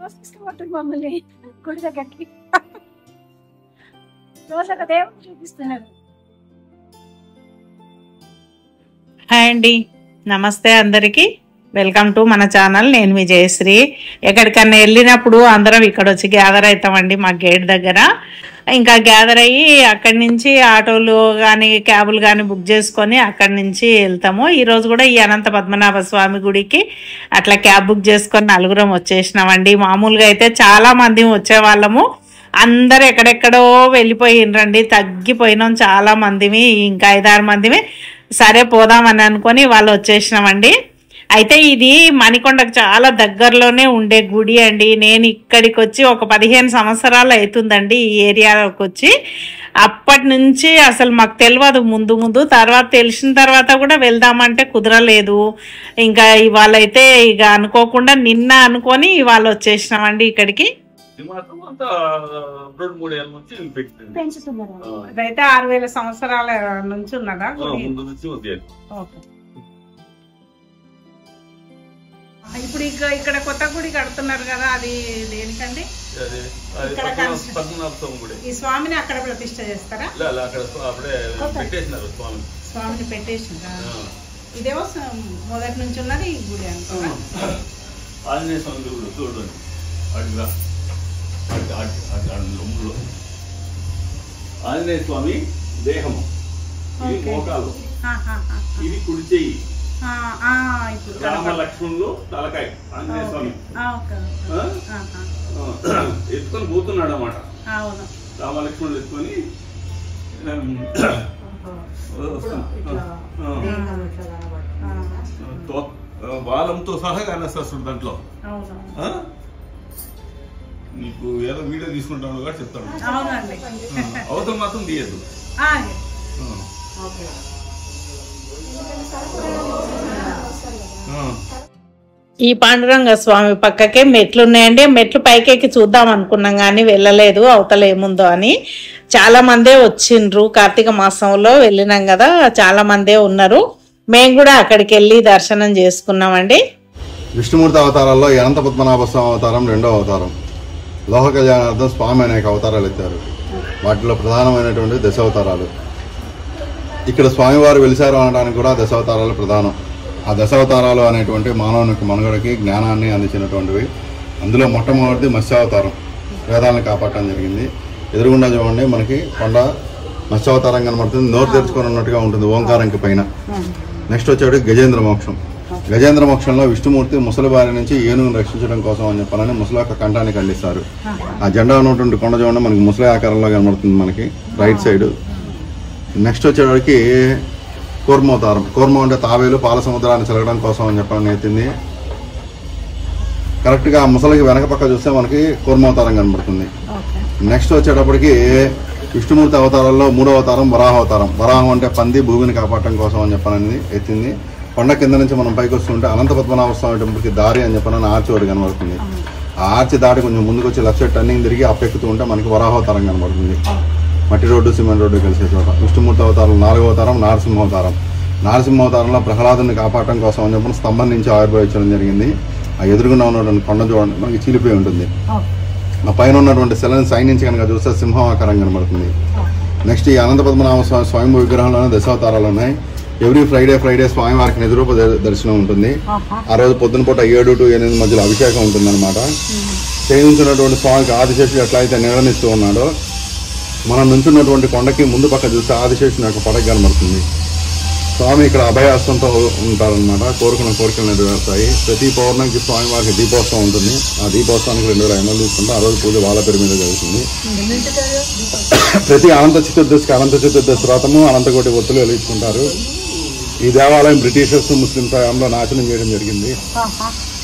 తీసుకుపోతుంది మమ్మల్ని గుడి దగ్గరికి. రోజు ఒక దేవుడు చూపిస్తున్నారు. హాయ్ అండి, నమస్తే అందరికీ. వెల్కమ్ టు మన ఛానల్. నేను మీ జయశ్రీ. ఎక్కడికన్నా వెళ్ళినప్పుడు అందరం ఇక్కడ వచ్చి గ్యాదర్ అవుతామండి మా గేట్ దగ్గర. ఇంకా గ్యాదర్ అయ్యి అక్కడి నుంచి ఆటోలు కానీ క్యాబులు కానీ బుక్ చేసుకొని అక్కడి నుంచి వెళ్తాము. ఈరోజు కూడా ఈ అనంత పద్మనాభ స్వామి గుడికి అట్లా క్యాబ్ బుక్ చేసుకొని నలుగురం వచ్చేసినామండి. మామూలుగా అయితే చాలా మంది వచ్చేవాళ్ళము, అందరు ఎక్కడెక్కడో వెళ్ళిపోయిండ్రండి. తగ్గిపోయినాం చాలా మందిమి, ఇంకా 5-6 మందిమి. సరే పోదామని అనుకొని వాళ్ళు వచ్చేసినామండి. అయితే ఇది మణికొండకు చాలా దగ్గరలోనే ఉండే గుడి అండి. నేను ఇక్కడికి వచ్చి ఒక 15 సంవత్సరాలు అవుతుందండి ఈ ఏరియాలోకి వచ్చి. అప్పటి నుంచి అసలు మాకు తెలియదు ముందు తర్వాత తెలిసిన తర్వాత కూడా వెళ్దామంటే కుదరలేదు. ఇంకా ఇవాళ అయితే ఇక అనుకోకుండా నిన్న అనుకొని ఇవాళ వచ్చేసినామండి ఇక్కడికి. అదైతే 6000 సంవత్సరాల నుంచి ఉన్నదా? ఇప్పుడు ఇక్కడ కొత్త గుడి కడుతున్నారు కదా, అది దేనికండి? ఈ స్వామిని అక్కడ ప్రతిష్ట చేస్తారా? స్వామిని పెట్టేసినారా? ఇదేమో మొదటి నుంచి ఉన్నది ఈ గుడి అనుకున్నా. ఆంజనేయ స్వామి దేహము, ఇది మోకాలు, ఇది కుడి చెయ్యి, రామ లక్ష్మణులు తలకాయ. ఆంజనేయ స్వామి ఎత్తుకొని పోతున్నాడు అన్నమాట. రామ లక్ష్మణులు ఎత్తుకొని బాలంతో సహా కానేస్తాడు దాంట్లో. నీకు ఏదో వీడియో తీసుకుంటాను కూడా చెప్తాను. అవతల మాత్రం తీయద్దు. ఈ పాండురంగ స్వామి పక్కకే మెట్లు ఉన్నాయండి. మెట్లు పైకెక్కి చూద్దాం అనుకున్నాం కానీ వెళ్ళలేదు, అవతల ఏముందో అని. చాలా మందే వచ్చిండ్రు. కార్తీక మాసంలో వెళ్ళినాం కదా, చాలా మందే ఉన్నారు. మేము కూడా అక్కడికి వెళ్ళి దర్శనం చేసుకున్నామండి. విష్ణుమూర్తి అవతారాల్లో అనంత పద్మనాభ స్వామి అవతారం 2వ అవతారం. లోక కళ్యాణార్థం స్వామి అనేక అవతారాలు ఎత్తారు. వాటిలో ప్రధానమైనటువంటి దశావతారాలు. ఇక్కడ స్వామివారు వెలిశారు అనడానికి కూడా దశావతారాలు ప్రధానం. ఆ దశావతారాలు అనేటువంటి మానవునికి మనుగడకి జ్ఞానాన్ని అందించినటువంటివి. అందులో మొట్టమొదటిది మత్స్యావతారం, వేదాలను కాపాడటం జరిగింది. ఎదురుగుండా చూడండి మనకి కొండ మత్స్యావతారం కనబడుతుంది. నోరు తెరుచుకొని ఉన్నట్టుగా ఉంటుంది ఓంకారంకి పైన. నెక్స్ట్ వచ్చేటి గజేంద్ర మోక్షం. గజేంద్ర మోక్షంలో విష్ణుమూర్తి ముసలి బారి నుంచి ఏనుగును రక్షించడం కోసం అని చెప్పాలని ముసలి యొక్క కంఠాన్ని ఖండిస్తారు. ఆ జెండా ఉన్నటువంటి కొండ చూడండి మనకి ముసలి ఆకారంలో కనబడుతుంది మనకి రైట్ సైడ్. నెక్స్ట్ వచ్చేవాడికి కూర్మావతారం. కూర్మ అంటే తావేలు పాల సముద్రాన్ని చెలగడం కోసం అని చెప్పాలని ఎత్తింది. కరెక్ట్గా ఆ ముసలికి వెనక పక్క చూస్తే మనకి కూర్మావతారం కనబడుతుంది. నెక్స్ట్ వచ్చేటప్పటికి విష్ణుమూర్తి అవతారాల్లో 3వ అవతారం వరాహ అవతారం. వరాహం అంటే పంది, భూమిని కాపాడటం కోసం అని చెప్పాలని ఎత్తింది. కొండ కింద నుంచి మనం పైకి వస్తుంటే అనంత పద్మనాభ స్వామి టెంపుల్కి దారి అని చెప్పని ఆర్చి ఒకటి కనబడుతుంది. ఆ ఆర్చి దాటి కొంచెం ముందుకు వచ్చి లెఫ్ట్ సైడ్ టర్నింగ్ తిరిగి అప్పెక్కుతూ ఉంటే మనకి వరాహవతారం కనబడుతుంది. మట్టి రోడ్డు సిమెంట్ రోడ్డు కలిసే చోట. విష్ణుమూర్తి అవతారం 4వ అవతారం నారసింహావతారం. నారసింహావతారంలో ప్రహ్లాదుని కాపాడటం కోసం అని చెప్పిన స్తంభం నుంచి ఆవిర్భవించడం జరిగింది. ఆ ఎదురుగుండా ఉన్నటువంటి కొండ చూడండి మనకి చీలిపోయి ఉంటుంది. ఆ పైన ఉన్నటువంటి శిలని సైన్ నుంచి కనుక చూస్తే సింహం ఆకారం కనబడుతుంది. నెక్స్ట్ ఈ అనంత పద్మనాభ స్వామి స్వయంభూ విగ్రహంలోనే దశావతారాలు ఉన్నాయి. ఎవ్రీ ఫ్రైడే స్వామివారికి నిజరూప దర్శనం ఉంటుంది. ఆ రోజు పొద్దున పూట 7 to 8 మధ్యలో అభిషేకం ఉంటుంది అనమాట. చేయించినటువంటి స్వామికి ఆదిశేషుడు ఎట్లయితే నిర్వహిస్తూ ఉన్నాడో మనం నుంచున్నటువంటి కొండకి ముందు పక్క చూస్తే ఆదిశేషుని యొక్క పడక కనబడుతుంది. స్వామి ఇక్కడ అభయాస్తంతో ఉంటారనమాట. కోరుకున్న కోరికలు నెరవేరుతాయి. ప్రతి పౌర్ణమికి స్వామివారికి దీపోత్సవం ఉంటుంది. ఆ దీపోత్సవానికి 2500 తీసుకుంటే ఆ రోజు పూజ వాళ్ళ పేరు మీద జరుగుతుంది. ప్రతి అనంత చతుర్దశి వ్రతము అనంతకోటి ఒత్తులు వెలిగించుకుంటారు. ఈ దేవాలయం బ్రిటిషర్స్ ముస్లింస్ హయాంలో నాశనం చేయడం జరిగింది.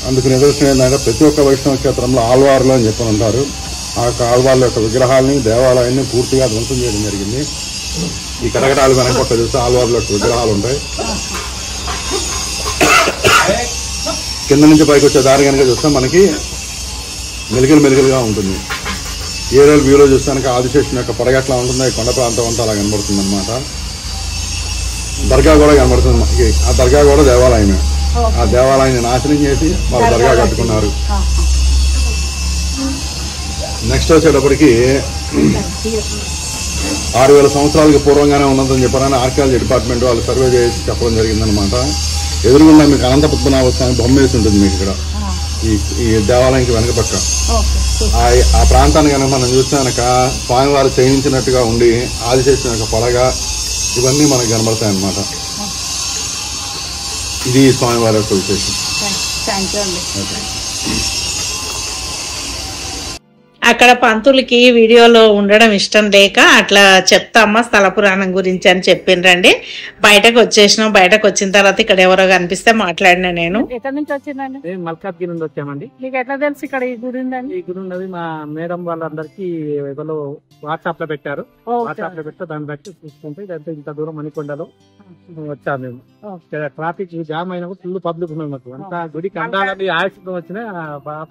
అందుకు నిదర్శనం ఏంటంటే ప్రతి ఒక్క వైష్ణవ క్షేత్రంలో ఆల్వార్లు అని చెప్పని ఉంటారు. ఆ ఆల్వార్ల యొక్క విగ్రహాలని దేవాలయాన్ని పూర్తిగా ధ్వంసం చేయడం జరిగింది. ఈ కటకటాలు వెనక పక్క చూస్తే ఆల్వార్ల యొక్క విగ్రహాలు ఉంటాయి. కింద నుంచి పైకి వచ్చే దారి కనుక చూస్తే మనకి మెలికలుగా ఉంటుంది. ఏరియల్ వ్యూలో చూస్తానికి ఆదిశేషుని యొక్క పడగట్లా ఉంటుంది. కొండ ప్రాంతం అంతా అలా కనబడుతుంది అనమాట. దర్గా కూడా కనబడుతుంది మనకి. ఆ దర్గా కూడా దేవాలయమే. ఆ దేవాలయాన్ని నాశనం చేసి వాళ్ళు దర్గా కట్టుకున్నారు. నెక్స్ట్ వచ్చేటప్పటికి 6000 సంవత్సరాలకి పూర్వంగానే ఉన్నదని చెప్పారని ఆర్కియాలజీ డిపార్ట్మెంట్ వాళ్ళు సర్వే చేసి చెప్పడం జరిగిందనమాట. ఎదురుగుండా మీకు అనంత పద్మనాభ స్వామి బొమ్మ వేసి ఉంటుంది మీకు ఇక్కడ ఈ దేవాలయానికి వెనక పక్క. ఆ ప్రాంతాన్ని కనుక మనం చూస్తే కనుక స్వామివారు చేయించినట్టుగా ఉండి ఆదిశేషుని యొక్క పడగ ఇవన్నీ మనకు కనబడతాయి అన్నమాట. ఇది స్వామివారి యొక్క విశేషం. అక్కడ పంతులకి వీడియోలో ఉండడం ఇష్టం లేక అట్లా చెప్తామ్మా స్థల పురాణం గురించి అని చెప్పిండ్రండి. బయటకు వచ్చేసినాం. బయటకు వచ్చిన తర్వాత ఇక్కడ ఎవరో కనిపిస్తే మాట్లాడినా. నేను ఎక్కడి నుంచి వచ్చిందండి? మల్కాజ్గిరి నుండి వచ్చామండి. మీకు ఎట్లా తెలుసు ఇక్కడ ఈ గుడి ఉందండి? ఈ గుడి ఉన్నది మా మేడం వాళ్ళందరికీ ఎవరో వాట్సాప్ లో పెట్టారు. వాట్సాప్ లో పెడితే దాన్ని బట్టి చూసుకుంటే ఇదంతా ఇంత దూరం మణికొండలో వచ్చాము మేము. ట్రాఫిక్ జామ్ అయినా ఫుల్ పబ్లిక్ ఉన్నాం. మాకు అంతా గుడికి అందాలని ఆయుష్తో వచ్చిన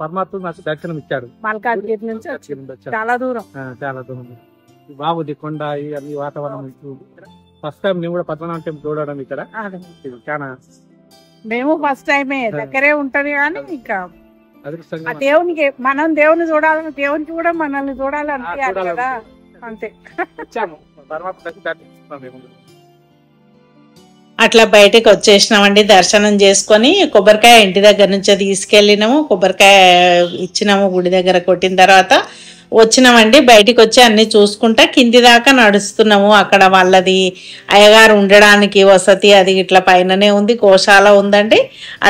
పరమాత్మ నాకు దర్శనం ఇచ్చాడు. మల్కాజ్గిరి నుంచి చాలా దూరం. చాలా దూరం. బాగుంది కొండ అన్ని వాతావరణం. ఫస్ట్ టైం నేను కూడా పద్మనాభ టెంపుల్ చూడడం ఇక్కడ. చాలా మేము ఫస్ట్ టైమే. దగ్గరే ఉంటది కానీ ఇంకా అదృష్టంగా దేవునికి మనం దేవుని చూడాలని దేవునికి కూడా మనల్ని చూడాలని కదా, అంతే. వచ్చాము పరమాత్మ దర్శనం. అట్లా బయటకు వచ్చేసినామండి. దర్శనం చేసుకొని కొబ్బరికాయ ఇంటి దగ్గర నుంచే తీసుకెళ్ళినాము. కొబ్బరికాయ ఇచ్చినాము గుడి దగ్గర. కొట్టిన తర్వాత వచ్చినామండి. బయటికి వచ్చి అన్ని చూసుకుంటా కింది దాకా నడుస్తున్నాము. అక్కడ వాళ్ళది అయ్యగారు ఉండడానికి వసతి అది ఇట్లా పైననే ఉంది. గోశాల ఉందండి.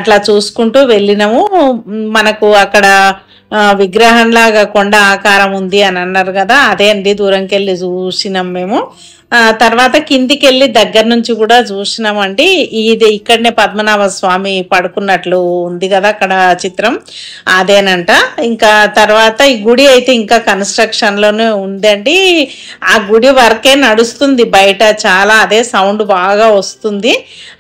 అట్లా చూసుకుంటూ వెళ్ళినాము. మనకు అక్కడ విగ్రహంలాగా కొండ ఆకారం ఉంది అని అన్నారు కదా, అదే అండి. దూరంకి వెళ్ళి చూసినాం మేము. తర్వాత కిందికి వెళ్ళి దగ్గర నుంచి కూడా చూసినామండి. ఇది ఇక్కడనే పద్మనాభ స్వామి పడుకున్నట్లు ఉంది కదా అక్కడ చిత్రం, అదేనంట. ఇంకా తర్వాత ఈ గుడి అయితే ఇంకా కన్స్ట్రక్షన్ లోనే ఉందండి. ఆ గుడి వరకే నడుస్తుంది బయట చాలా. అదే సౌండ్ బాగా వస్తుంది.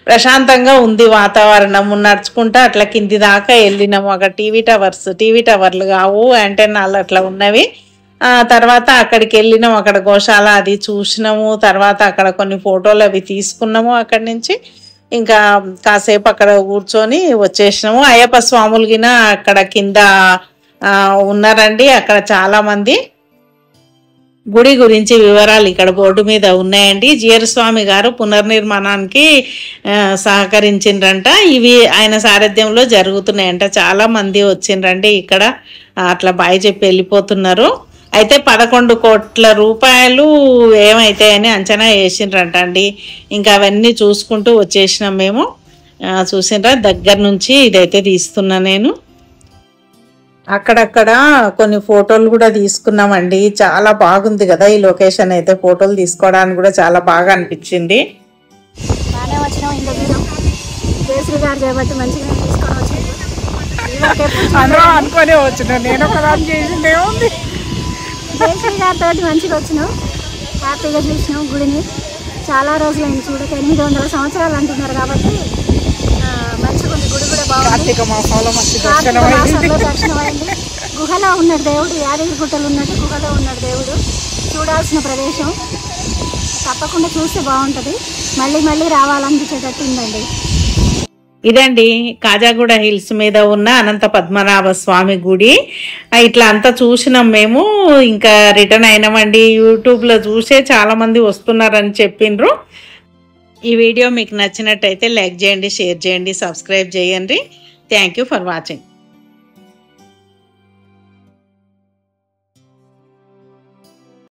ప్రశాంతంగా ఉంది వాతావరణం. నడుచుకుంటా అట్లా కింది దాకా వెళ్ళినాము. అక్కడ టీవీ టవర్లు కావు, యాంటెన్నాలు అట్లా ఉన్నవి. తర్వాత అక్కడికి వెళ్ళినాము. అక్కడ గోశాల అది చూసినాము. తర్వాత అక్కడ కొన్ని ఫోటోలు అవి తీసుకున్నాము. అక్కడి నుంచి ఇంకా కాసేపు అక్కడ కూర్చొని వచ్చేసినాము. అయ్యప్ప స్వాములు గిన అక్కడ కింద ఉన్నారండి. అక్కడ చాలా మంది. గుడి గురించి వివరాలు ఇక్కడ బోర్డు మీద ఉన్నాయండి. జిఆర్ స్వామి గారు పునర్నిర్మాణానికి సహకరించిండ్రంట. ఇవి ఆయన సారథ్యంలో జరుగుతున్నాయంట. చాలా మంది వచ్చిండ్రండి ఇక్కడ. అట్లా బాయ్ చెప్పి వెళ్ళిపోతున్నారు. అయితే 11 కోట్ల రూపాయలు ఏమైతాయని అంచనా వేసిండ్రంట అండి. ఇంకా అవన్నీ చూసుకుంటూ వచ్చేసినాం మేము. చూసిండ్రా దగ్గర నుంచి ఇదైతే తీస్తున్నా నేను. అక్కడక్కడ కొన్ని ఫోటోలు కూడా తీసుకున్నామండి. చాలా బాగుంది కదా ఈ లొకేషన్ అయితే. ఫోటోలు తీసుకోవడానికి కూడా చాలా బాగా అనిపించింది. బాగానే వచ్చినాం. ఇంత దూరం జయశ్రీ గారు చేయబట్టి మంచిగా తీసుకొని వచ్చింది. అందరూ అనుకోనే వచ్చినాం. నేను ఒక దాన్ని చేసిందే ఉంది. జయశ్రీ గారితో మంచిగా వచ్చినాం. హ్యాపీగా చూసినాం గుడిని. చాలా రోజులైంది చూడక. 800 సంవత్సరాలు అంటున్నారు కాబట్టి మంచిగా ఉంది. గుడి కూడా బాగుంది. కార్తీక మాసంలో దర్శనం అయింది. గుహలో ఉన్నాడు దేవుడు. యాదగిరి గుట్టలు ఉన్నట్టు గుహలో ఉన్నాడు దేవుడు. చూడాల్సిన ప్రదేశం. తప్పకుండా చూస్తే బాగుంటుంది. మళ్ళీ మళ్ళీ రావాలనిపించేటట్టు ఉందండి. ఇదండి కాజాగూడ హిల్స్ మీద ఉన్న అనంత పద్మనాభ స్వామి గుడి. ఇట్లా అంతా చూసినాం మేము. ఇంకా రిటర్న్ అయినామండి. యూట్యూబ్లో చూసే చాలా మంది వస్తున్నారని చెప్పిండ్రు. ఈ వీడియో మీకు నచ్చినట్టయితే లైక్ చేయండి, షేర్ చేయండి, సబ్స్క్రైబ్ చేయండి. Thank you for watching.